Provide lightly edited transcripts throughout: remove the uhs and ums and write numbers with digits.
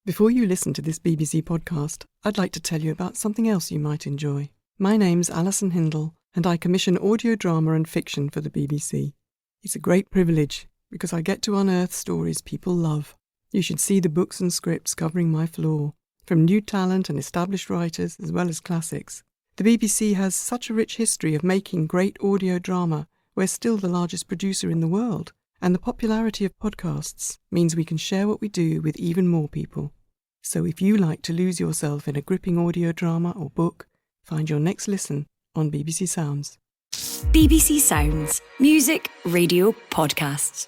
Before you listen to this BBC podcast, I'd like to tell you about something else you might enjoy. My name's Alison Hindle, and I commission audio drama and fiction for the BBC. It's a great privilege, because I get to unearth stories people love. You should see the books and scripts covering my floor, from new talent and established writers as well as classics. The BBC has such a rich history of making great audio drama. We're still the largest producer in the world, and the popularity of podcasts means we can share what we do with even more people. So if you like to lose yourself in a gripping audio drama or book, find your next listen on BBC Sounds. BBC Sounds. Music, radio, podcasts.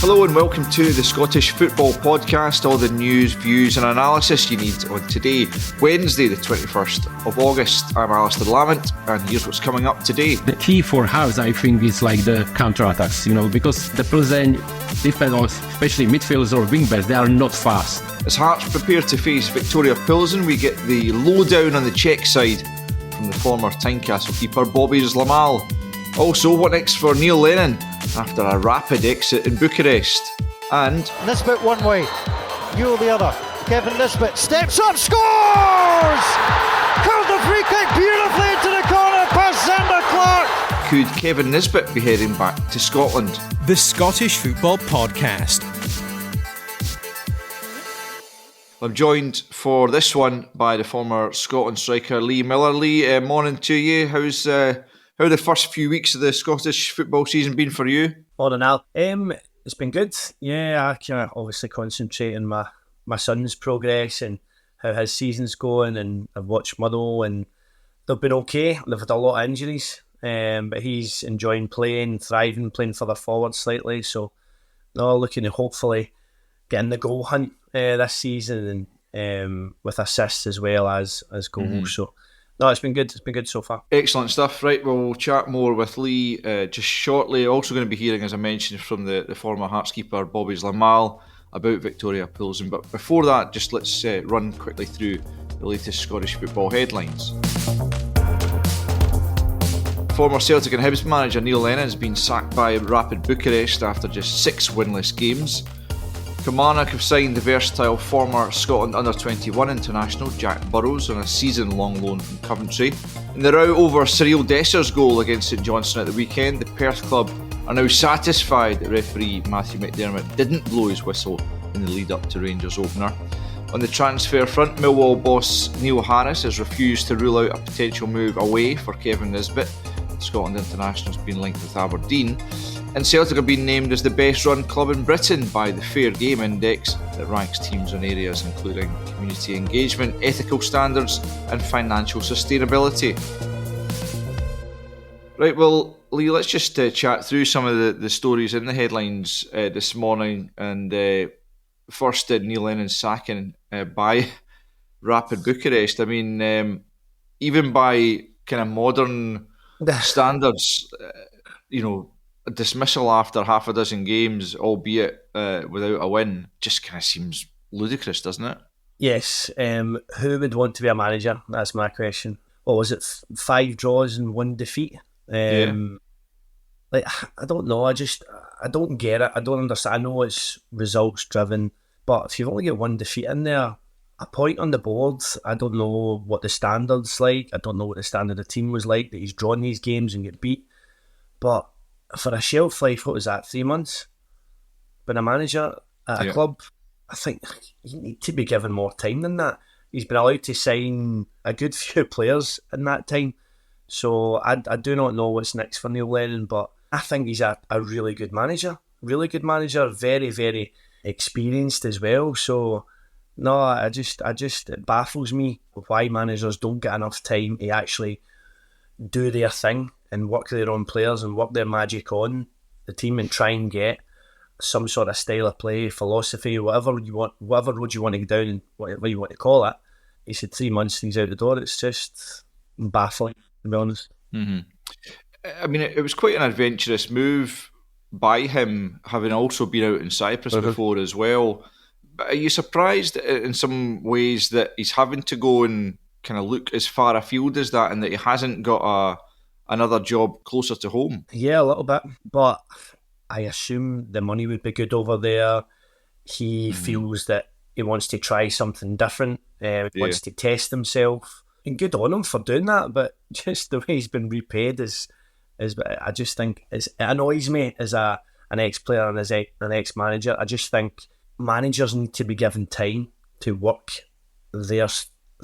Hello and welcome to the Scottish Football Podcast, all the news, views and analysis you need on today, Wednesday the 21st of August. I'm Alasdair Lamont and here's what's coming up today. The key for us, I think, is like the counter-attacks, because the Plzen defenders, especially midfielders or wingbacks, they are not fast. As Hearts prepare to face Viktoria Plzen, we get the lowdown on the Czech side from the former Tynecastle keeper Bobby Zlamal. Also, what next for Neil Lennon after a rapid exit in Bucharest? And Nisbet one way, Newell the other. Kevin Nisbet steps up, scores! Curled the free kick beautifully into the corner past Zander Clark. Could Kevin Nisbet be heading back to Scotland? The Scottish Football Podcast. I'm joined for this one by the former Scotland striker Lee Miller. Lee, morning to you. How the first few weeks of the Scottish football season been for you? Morning, Al. It's been good. Yeah, I can obviously concentrate on my son's progress and how his season's going, and I've watched Motherwell and they've been okay. They've had a lot of injuries, but he's enjoying playing, thriving, playing further forward slightly. So, looking to hopefully get in the goal hunt this season, and with assists as well as goals. Mm-hmm. So. No, it's been good. It's been good so far. Excellent stuff. Right, well, we'll chat more with Lee just shortly. Also going to be hearing, as I mentioned, from the former Hearts keeper Bobby Zlamal about Viktoria Plzen. But before that, just let's run quickly through the latest Scottish football headlines. Former Celtic and Hibs manager Neil Lennon has been sacked by Rapid Bucharest after just 6 winless games. Kilmarnock have signed the versatile former Scotland under-21 international Jack Burrows on a season-long loan from Coventry. In the row over Cyril Desser's goal against St Johnstone at the weekend, the Perth club are now satisfied that referee Matthew McDermott didn't blow his whistle in the lead-up to Rangers' opener. On the transfer front, Millwall boss Neil Harris has refused to rule out a potential move away for Kevin Nisbet. The Scotland international has been linked with Aberdeen. And Celtic have been named as the best run club in Britain by the Fair Game Index that ranks teams on areas including community engagement, ethical standards and financial sustainability. Right, well, Lee, let's just chat through some of the stories in the headlines this morning. And first, Neil Lennon's sacking by Rapid Bucharest. I mean, even by kind of modern standards, a dismissal after half a dozen games, albeit without a win, just kind of seems ludicrous, doesn't it? Yes. Who would want to be a manager? That's my question. Or was it 5 draws and 1 defeat? I don't know. I don't get it. I don't understand. I know it's results driven, but if you've only got 1 defeat in there, a point on the board, I don't know what the standard's like. I don't know what the standard of the team was like that he's drawn these games and get beat. But for a shelf life, what was that, 3 months? Been a manager at a club, I think you need to be given more time than that. He's been allowed to sign a good few players in that time. So I do not know what's next for Neil Lennon, but I think he's a really good manager. Really good manager, very, very experienced as well. So no, it baffles me why managers don't get enough time to actually do their thing and work their own players and work their magic on the team and try and get some sort of style of play, philosophy, whatever road you want to go down and whatever you want to call it. He said 3 months and he's out the door. It's just baffling, to be honest. Mm-hmm. I mean, it was quite an adventurous move by him, having also been out in Cyprus before as well. But are you surprised in some ways that he's having to go and kind of look as far afield as that, and that he hasn't got another job closer to home. Yeah, a little bit, but I assume the money would be good over there. He feels that he wants to try something different, wants to test himself, and good on him for doing that. But just the way he's been repaid is I just think it annoys me as an ex-player and as an ex-manager. I just think managers need to be given time to work their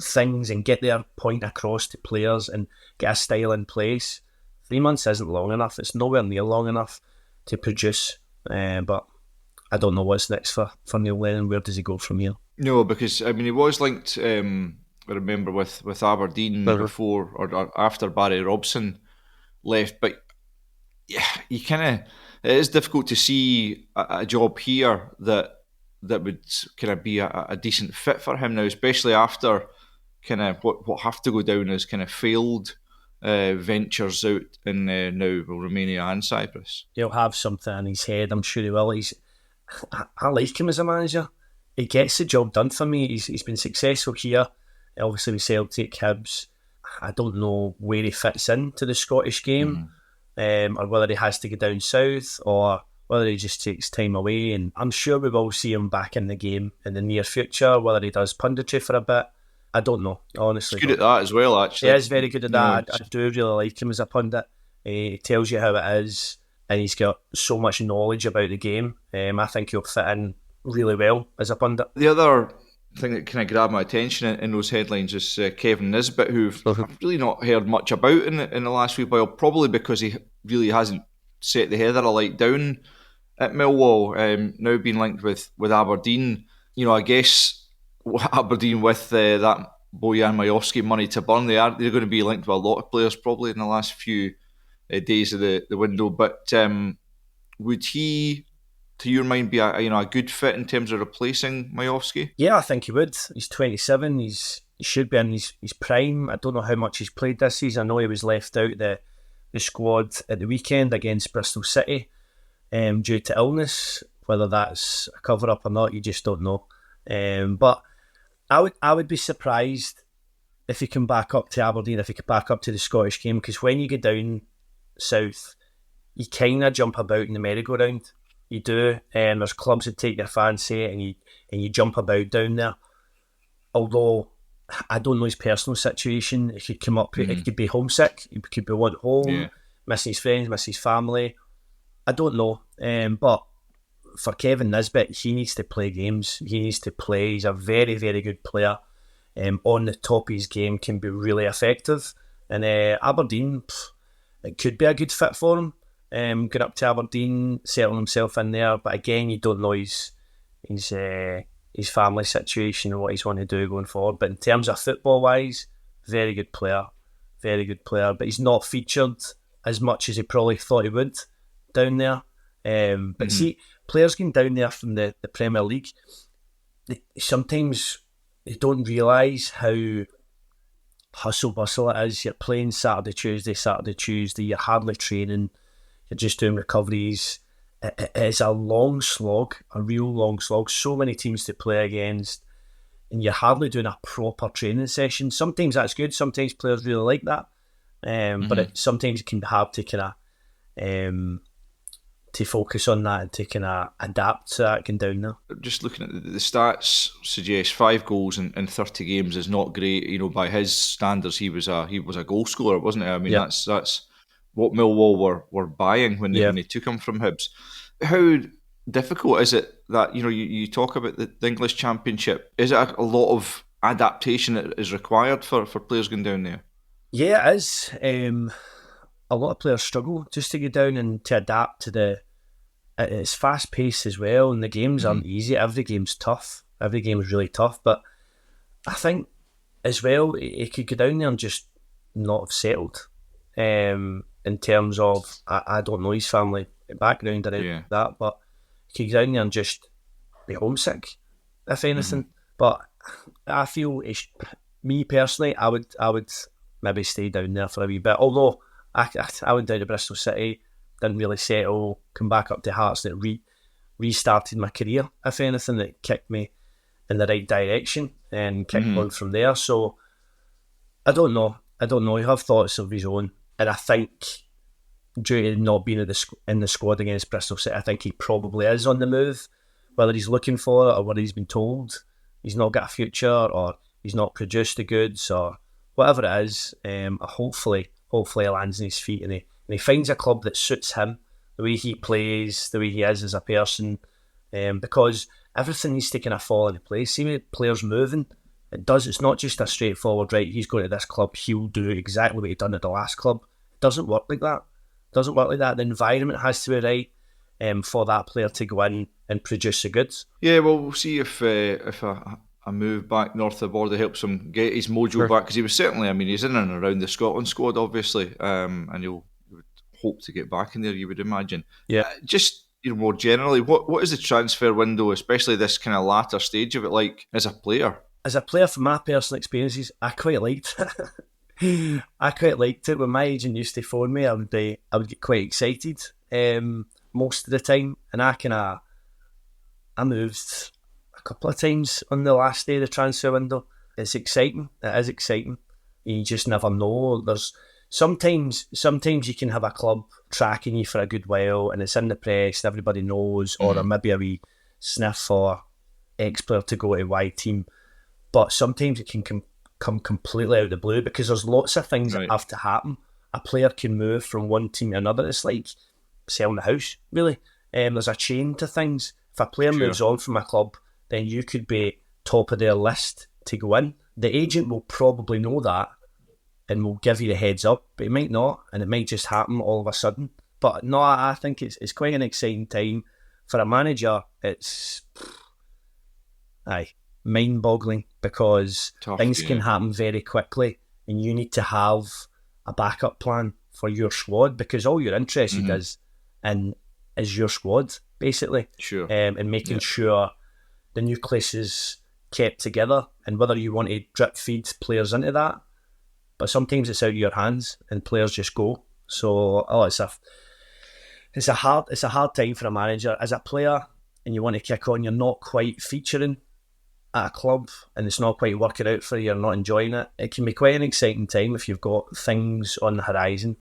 things and get their point across to players and get a style in place. 3 months isn't long enough. It's nowhere near long enough to produce. But I don't know what's next for Neil Lennon. Where does he go from here? No, because I mean he was linked. I remember with Aberdeen before or after Barry Robson left, but yeah, it is difficult to see a job here that would kind of be a decent fit for him now, especially after kind of what have to go down as kind of failed ventures out in now Romania and Cyprus. He'll have something in his head, I'm sure he will. I like him as a manager. He gets the job done for me. He's been successful here. Obviously with Celtic, Hibs. I don't know where he fits into the Scottish game, or whether he has to go down south, or whether he just takes time away. And I'm sure we will see him back in the game in the near future, whether he does punditry for a bit. I don't know, honestly. He's good at that as well, actually. He is very good at that. I do really like him as a pundit. He tells you how it is, and he's got so much knowledge about the game. I think he'll fit in really well as a pundit. The other thing that kind of grabbed my attention in those headlines is Kevin Nisbet, who I've really not heard much about in the last wee while, probably because he really hasn't set the heather alight down at Millwall, now being linked with Aberdeen. You know, I guess Aberdeen with that Bojan Majowski money to burn, they're going to be linked with a lot of players probably in the last few days of the window. But would he, to your mind, be a good fit in terms of replacing Majowski? Yeah, I think he would. He's 27. He should be in his prime. I don't know how much he's played this season. I know he was left out the squad at the weekend against Bristol City due to illness. Whether that's a cover-up or not, you just don't know. But I would be surprised if he can back up to Aberdeen, if he could back up to the Scottish game, because when you get down south, you kind of jump about in the merry-go-round. You do, and there's clubs that take your fancy, and you jump about down there. Although I don't know his personal situation, it could come up. It could be homesick. He could be want home, missing his friends, missing his family. I don't know, but for Kevin Nisbet, he needs to play games. He needs to play. He's a very, very good player. On the top of his game, can be really effective. And Aberdeen, it could be a good fit for him. Going up to Aberdeen, settling himself in there, but again, you don't know his family situation and what he's want to do going forward. But in terms of football wise, very good player. But he's not featured as much as he probably thought he would down there. But see, players going down there from the Premier League, sometimes they don't realise how hustle bustle it is. You're playing Saturday, Tuesday. You're hardly training. You're just doing recoveries. It is a long slog, a real long slog. So many teams to play against, and you're hardly doing a proper training session. Sometimes that's good. Sometimes players really like that, but sometimes it can be hard to kind of to focus on that and to kind of adapt to that going down there. Just looking at the stats, suggest 5 goals in 30 games is not great. You know, by his standards, he was a goal scorer, wasn't he? I mean, that's what Millwall were buying when they took him from Hibs. How difficult is it that, you know, you talk about the English Championship? Is it a lot of adaptation that is required for players going down there? Yeah, it is. A lot of players struggle just to get down and to adapt to it's fast paced as well, and the games aren't easy. Every game's tough. Every game is really tough. But I think as well, he could go down there and just not have settled. In terms of, I don't know his family background or anything like that, but he could go down there and just be homesick, if anything. But I feel, me personally, I would maybe stay down there for a wee bit. Although I went down to Bristol City, didn't really settle, come back up to Hearts, and it restarted my career, if anything. That kicked me in the right direction and kicked on from there. So I don't know. He'll have thoughts of his own. And I think due to not being in the squad against Bristol City, I think he probably is on the move. Whether he's looking for it or whether he's been told he's not got a future or he's not produced the goods or whatever it is, hopefully he lands on his feet and he finds a club that suits him, the way he plays, the way he is as a person, because everything needs to kind of fall into place. See, when players moving, it's not just a straightforward, right, he's going to this club, he'll do exactly what he done at the last club. It doesn't work like that. The environment has to be right for that player to go in and produce the goods. Yeah, well, we'll see if a move back north of the border helps him get his mojo back, because he was certainly, I mean, he's in and around the Scotland squad, obviously, and you would hope to get back in there, you would imagine. Yeah. Just, more generally, what is the transfer window, especially this kind of latter stage of it, like as a player? As a player, from my personal experiences, I quite liked it. I quite liked it. When my agent used to phone me, I would get quite excited most of the time, and I moved a couple of times on the last day of the transfer window. It's exciting. It is exciting. You just never know. There's sometimes you can have a club tracking you for a good while, and it's in the press, and everybody knows, or maybe a wee sniff for X player to go to Y team. But sometimes it can come completely out of the blue, because there's lots of things that have to happen. A player can move from one team to another. It's like selling a house, really. There's a chain to things. If a player moves on from a club, then you could be top of their list to go in. The agent will probably know that and will give you the heads up, but it might not, and it might just happen all of a sudden. But no, I think it's quite an exciting time. For a manager, it's mind-boggling, because things can happen very quickly, and you need to have a backup plan for your squad, because all you're interested is your squad, basically. And making sure the nucleus is kept together, and whether you want to drip feed players into that. But sometimes it's out of your hands and players just go. So it's a hard time for a manager. As a player, and you want to kick on, you're not quite featuring at a club and it's not quite working out for you, you're not enjoying it. It can be quite an exciting time if you've got things on the horizon.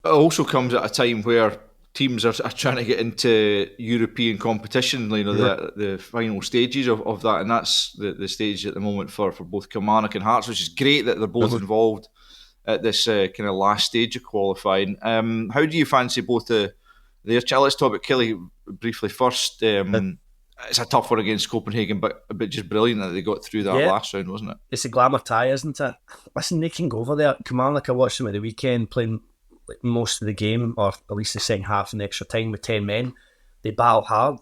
It also comes at a time where teams are trying to get into European competition, the final stages of that, and that's the stage at the moment for both Kilmarnock and Hearts, which is great that they're both involved at this kind of last stage of qualifying. How do you fancy both their challenges? Let's talk about Killie briefly first. It's a tough one against Copenhagen, but just brilliant that they got through that last round, wasn't it? It's a glamour tie, isn't it? Listen, they can go over there. Kilmarnock, I watched them at the weekend playing most of the game, or at least the second half in the extra time with 10 men. They battle hard.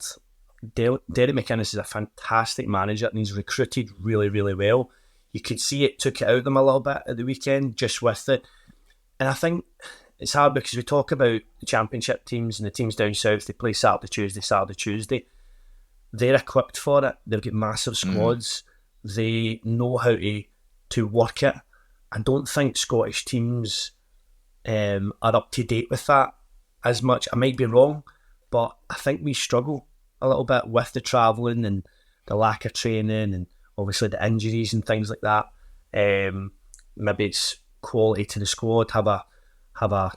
Derek McInnes is a fantastic manager, and he's recruited really, really well. You could see it took it out of them a little bit at the weekend, just with it. And I think it's hard because we talk about the championship teams and the teams down south. They play Saturday, Tuesday. They're equipped for it. They've got massive squads. They know how to work it. I don't think Scottish teams are up to date with that as much. I might be wrong, but I think we struggle a little bit with the travelling and the lack of training, and obviously the injuries and things like that. Maybe it's quality to the squad. Have a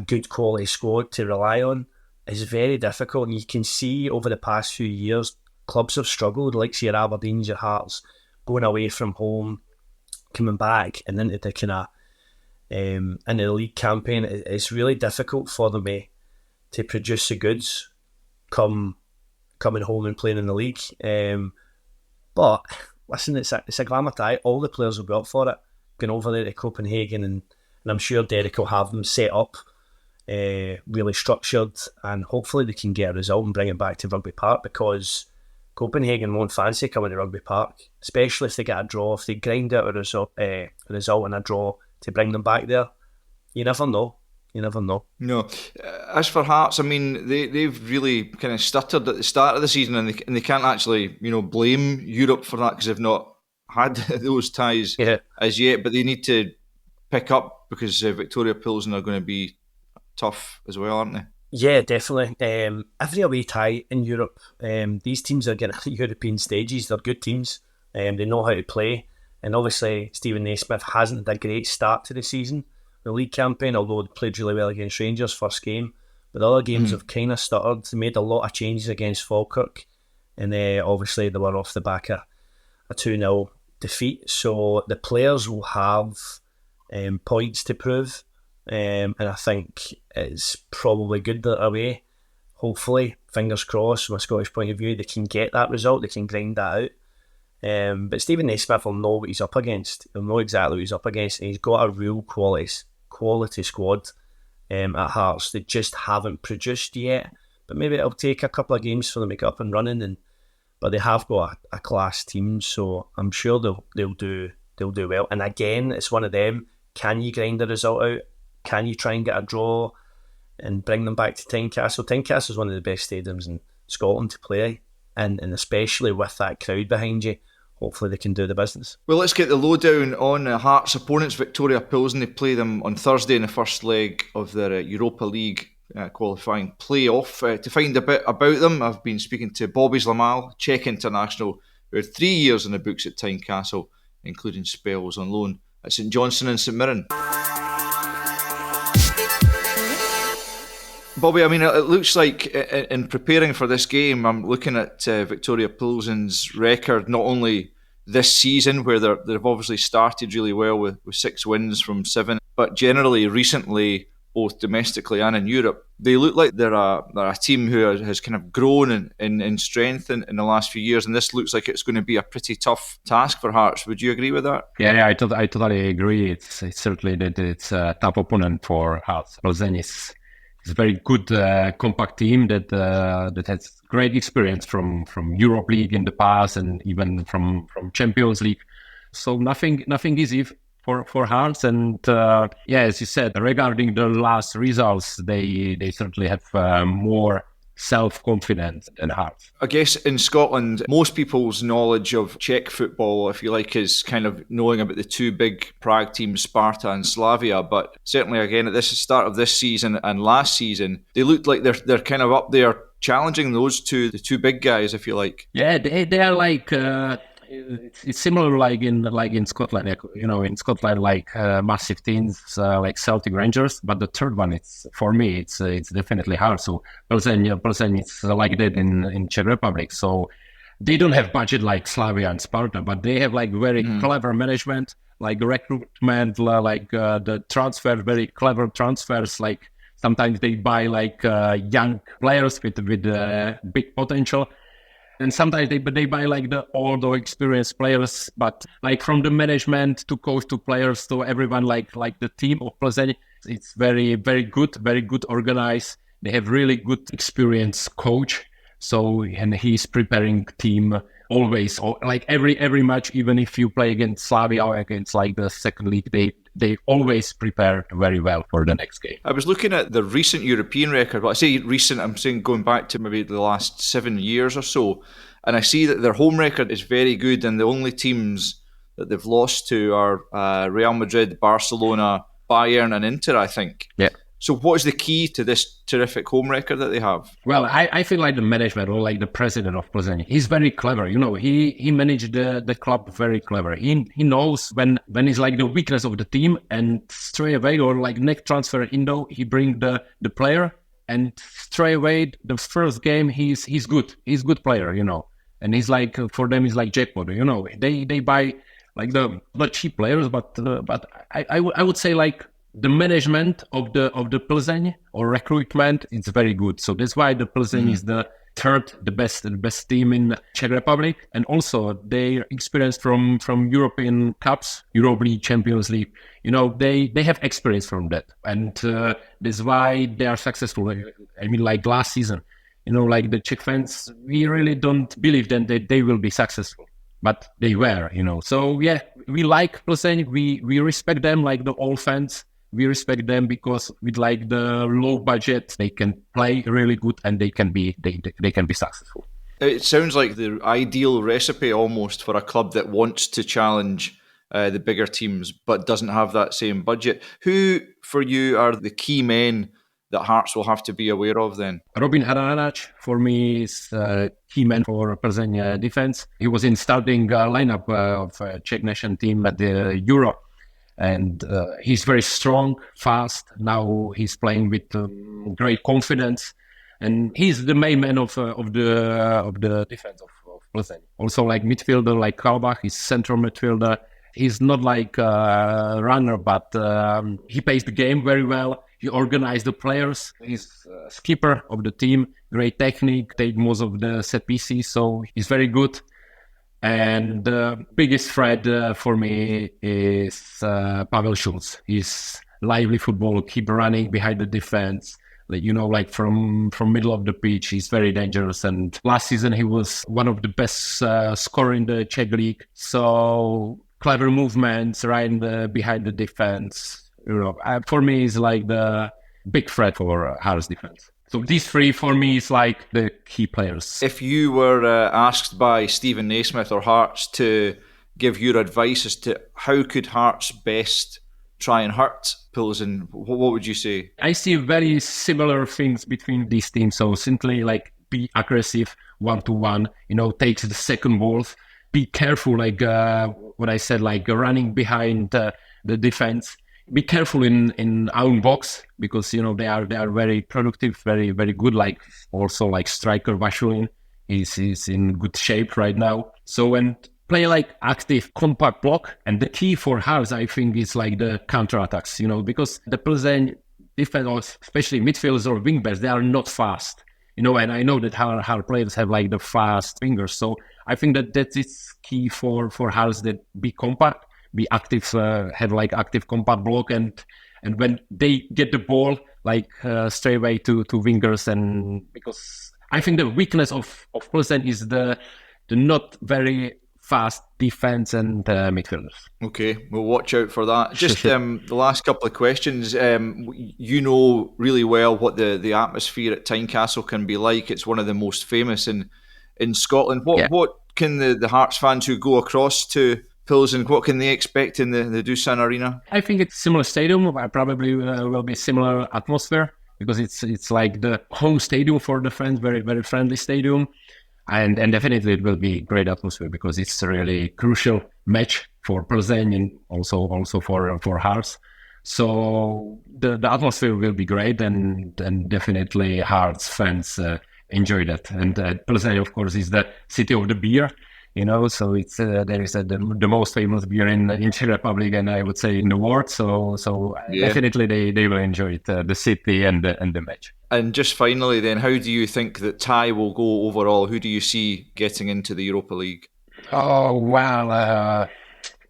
good quality squad to rely on is very difficult, and you can see over the past few years clubs have struggled, like your Aberdeens, your Hearts, going away from home, coming back and into the kind of in the league campaign. It's really difficult for them to produce the goods coming home and playing in the league. But listen, it's a glamour tie. All the players will be up for it, going over there to Copenhagen, and I'm sure Derek will have them set up really structured, and hopefully they can get a result and bring it back to Rugby Park, because Copenhagen won't fancy coming to Rugby Park, especially if they get a draw. If they grind out a result and a draw to bring them back there, you never know. No. As for Hearts, I mean, they've really kind of stuttered at the start of the season, and they can't actually blame Europe for that, because they've not had those ties as yet. But they need to pick up, because Viktoria Plzen are going to be tough as well, aren't they? Yeah, definitely. Every away tie in Europe, these teams are getting European stages. They're good teams. They know how to play. And obviously, Stephen Naismith hasn't had a great start to the season. the league campaign, although they played really well against Rangers first game. But the other games have kind of stuttered. They made a lot of changes against Falkirk, and obviously they were off the back of a 2-0 defeat. So the players will have points to prove, and I think it's probably good that away. Hopefully, fingers crossed, from a Scottish point of view, they can get that result, they can grind that out. But Stephen Naismith will know what he's up against. He'll know exactly what he's up against, and he's got a real quality squad at Hearts. They just haven't produced yet, but maybe it'll take a couple of games for them to get up and running. But they have got a class team, so I'm sure they'll do well. And again, it's one of them. Can you grind the result out? Can you try and get a draw and bring them back to Tynecastle? Tynecastle is one of the best stadiums in Scotland to play, and especially with that crowd behind you, hopefully they can do the business. Well, let's get the lowdown on Hearts' opponents, Viktoria Plzen. They play them on Thursday in the first leg of their Europa League qualifying playoff. To find a bit about them, I've been speaking to Bobby Zlamal, Czech international, who had 3 years in the books at Tynecastle, including spells on loan at St Johnstone and St Mirren. Bobby, I mean, it looks like in preparing for this game, I'm looking at Viktoria Plzen's record, not only this season, where they've obviously started really well with 6 wins from 7, but generally recently, both domestically and in Europe, they look like they're a team who has kind of grown in strength in the last few years, and this looks like it's going to be a pretty tough task for Hearts. Would you agree with that? Yeah, I totally agree. It's certainly that it's a tough opponent for Hearts. Plzen is a very good compact team that has great experience from Europa League in the past and even from Champions League. So nothing easy for Hearts. And as you said, regarding the last results, they certainly have more self-confidence than Hearts. I guess in Scotland, most people's knowledge of Czech football, if you like, is kind of knowing about the 2 big Prague teams, Sparta and Slavia. But certainly, again, at the start of this season and last season, they looked like they're kind of up there challenging the 2 big guys, if you like. Yeah, they are like it's similar like in Scotland. In Scotland, like massive teams like Celtic, Rangers. But the third one, it's definitely hard. So Plzen it's like that in Czech Republic. So they don't have budget like Slavia and Sparta, but they have like very clever management, like recruitment, like the transfer, very clever transfers. Like sometimes they buy like young players with big potential. And sometimes they buy like the old or experienced players, but like from the management to coach to players to everyone, like the team of Plzen, it's very, very good organized. They have really good experienced coach. So, and he's preparing team always, or like every match, even if you play against Slavia or against like the second league, they always prepare very well for the next game. I was looking at the recent European record. Well, I say recent, I'm saying going back to maybe the last 7 years or so. And I see that their home record is very good. And the only teams that they've lost to are Real Madrid, Barcelona, Bayern and Inter, I think. Yeah. So what is the key to this terrific home record that they have? Well, I feel like the management or like the president of Plzen, he's very clever. He managed the club very clever. He knows when it's like the weakness of the team, and straight away or like next transfer window, he bring the player, and straight away the first game he's good. He's good player, and he's like, for them he's like jackpot. They buy like the not cheap players, but I would say like the management of the Plzen or recruitment is very good. So that's why the Plzen is the third, the best team in Czech Republic, and also their experience from European Cups, Europa League, Champions League. They have experience from that, and that's why they are successful. I mean, like last season, like the Czech fans, we really don't believe that they will be successful, but they were. So yeah, we like Plzen. We respect them like the old fans. We respect them because with like the low budget, they can play really good and they can be successful. It sounds like the ideal recipe almost for a club that wants to challenge the bigger teams but doesn't have that same budget. Who, for you, are the key men that Hearts will have to be aware of then? Robin Haranac, for me, is a key man for Plzen defense. He was in starting lineup of Czech national team at the Euro. And he's very strong, fast. Now he's playing with great confidence, and he's the main man of the defense of Plzen. Also, like midfielder, like Kalbach, he's central midfielder. He's not like a runner, but he plays the game very well. He organized the players. He's skipper of the team. Great technique. Take most of the set pieces, so he's very good. And the biggest threat for me is Pavel Schulz. He's lively football, keep running behind the defense. Like from middle of the pitch, he's very dangerous. And last season he was one of the best scorers in the Czech league. So clever movements right behind the defense. For me, is like the big threat for Hearts defense. So these three for me is like the key players. If you were asked by Stephen Naismith or Hearts to give your advice as to how could Hearts best try and hurt Plzen, what would you say? I see very similar things between these teams. So simply like be aggressive 1-to-1, takes the second balls. Be careful, like what I said, like running behind the defense. Be careful in own box, because they are very productive, very very good. Like also like striker Vašulin is in good shape right now. So when play like active compact block, and the key for Hearts I think is like the counter attacks. Because the Plzen defense, or especially midfielders or wingbacks, they are not fast. And I know that our players have like the fast fingers. So I think that is key for Hearts, that be compact. Be active, have like active compact block, and when they get the ball, like straight away to wingers. And because I think the weakness of Plzen is the not very fast defense and midfielders. Okay, we'll watch out for that. Just the last couple of questions. Really well what the atmosphere at Tynecastle can be like. It's one of the most famous in Scotland. What can the Hearts fans who go across to Plzen, what can they expect in the Dusan Arena? I think it's a similar stadium. Probably will be similar atmosphere, because it's like the home stadium for the fans, very very friendly stadium, and definitely it will be great atmosphere, because it's a really crucial match for Plzen and also for Hearts. So the atmosphere will be great, and definitely Hearts fans enjoy that. And Plzen, of course, is the city of the beer. So it's there is the most famous beer in Czech Republic, and I would say in the world. So Definitely they will enjoy it, the city and the match. And just finally, then, how do you think that Ty will go overall? Who do you see getting into the Europa League? Oh well,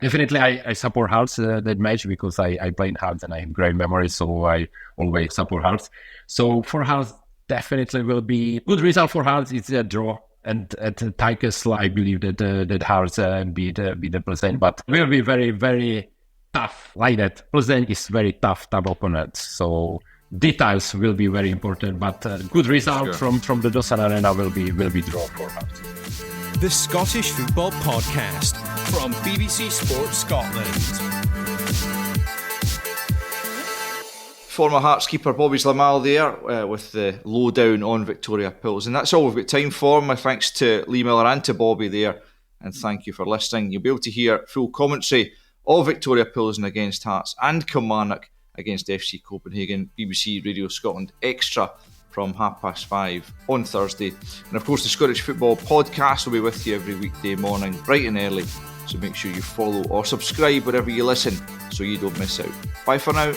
definitely I support Hearts that match, because I played Hearts and I have great memories. So I always support Hearts. So for Hearts, definitely will be good result for Hearts. It's a draw. And at Tynecastle, I believe that Hearts beat the Plzen, but will be very, very tough like that. Plzen is very tough opponent, so details will be very important. But good result from the Dusan Arena will be draw for Hearts. The Scottish Football Podcast from BBC Sports Scotland. Former Hearts keeper Bobby Zlamal there with the lowdown on Viktoria Plzen. That's all we've got time for. My thanks to Lee Miller and to Bobby there, and thank you for listening. You'll be able to hear full commentary of Viktoria Plzen against Hearts and Kilmarnock against FC Copenhagen, BBC Radio Scotland Extra from 5:30 on Thursday. And of course, the Scottish Football Podcast will be with you every weekday morning, bright and early. So make sure you follow or subscribe wherever you listen so you don't miss out. Bye for now.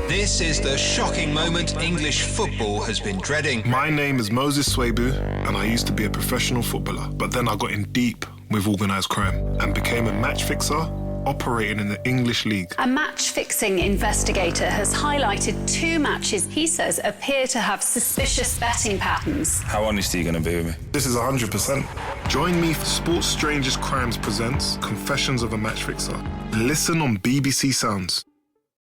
This is the shocking moment English football has been dreading. My name is Moses Swabu, and I used to be a professional footballer, but then I got in deep with organised crime and became a match fixer operating in the English League. A match-fixing investigator has highlighted 2 matches he says appear to have suspicious betting patterns. How honest are you going to be with me? This is 100%. Join me for Sports Strangers Crimes presents Confessions of a Match Fixer. Listen on BBC Sounds.